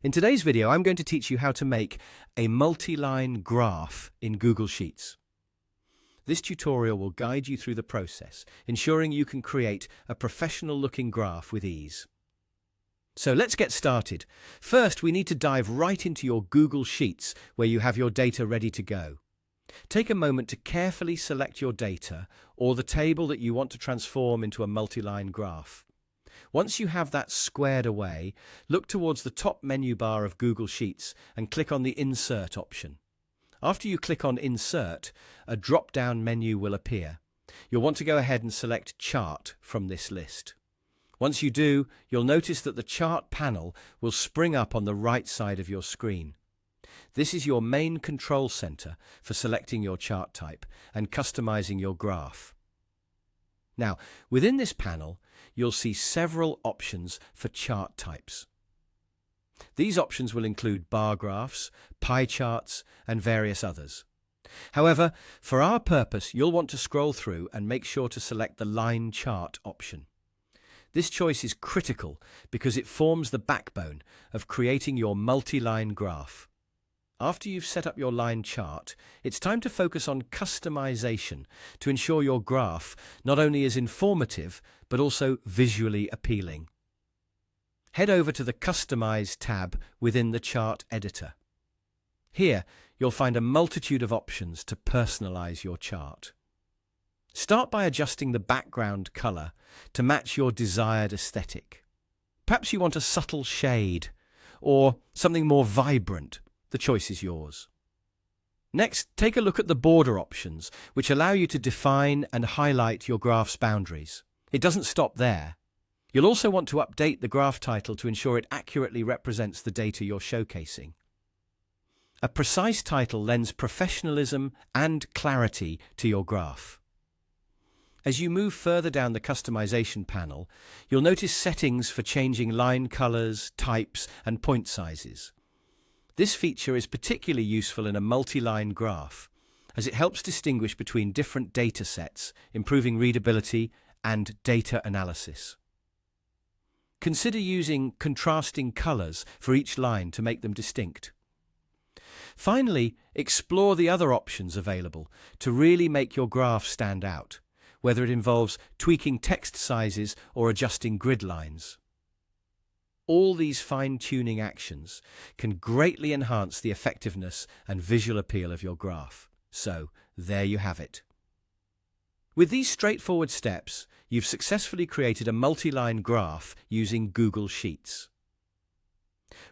In today's video, I'm going to teach you how to make a multi-line graph in Google Sheets. This tutorial will guide you through the process, ensuring you can create a professional-looking graph with ease. So let's get started. First, we need to dive right into your Google Sheets where you have your data ready to go. Take a moment to carefully select your data or the table that you want to transform into a multi-line graph. Once you have that squared away, look towards the top menu bar of Google Sheets and click on the Insert option. After you click on Insert, a drop-down menu will appear. You'll want to go ahead and select Chart from this list. Once you do, you'll notice that the Chart panel will spring up on the right side of your screen. This is your main control center for selecting your chart type and customizing your graph. Now, within this panel, you'll see several options for chart types. These options will include bar graphs, pie charts, and various others. However, for our purpose, you'll want to scroll through and make sure to select the line chart option. This choice is critical because it forms the backbone of creating your multi-line graph. After you've set up your line chart, it's time to focus on customization to ensure your graph not only is informative, but also visually appealing. Head over to the Customize tab within the chart editor. Here, you'll find a multitude of options to personalize your chart. Start by adjusting the background color to match your desired aesthetic. Perhaps you want a subtle shade or something more vibrant. The choice is yours. Next, take a look at the border options, which allow you to define and highlight your graph's boundaries. It doesn't stop there. You'll also want to update the graph title to ensure it accurately represents the data you're showcasing. A precise title lends professionalism and clarity to your graph. As you move further down the customization panel, you'll notice settings for changing line colors, types, and point sizes. This feature is particularly useful in a multi-line graph, as it helps distinguish between different data sets, improving readability and data analysis. Consider using contrasting colors for each line to make them distinct. Finally, explore the other options available to really make your graph stand out, whether it involves tweaking text sizes or adjusting grid lines. All these fine-tuning actions can greatly enhance the effectiveness and visual appeal of your graph. So, there you have it. With these straightforward steps, you've successfully created a multi-line graph using Google Sheets.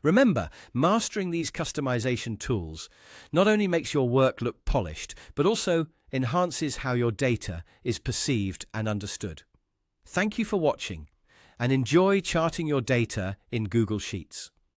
Remember, mastering these customization tools not only makes your work look polished, but also enhances how your data is perceived and understood. Thank you for watching, and enjoy charting your data in Google Sheets.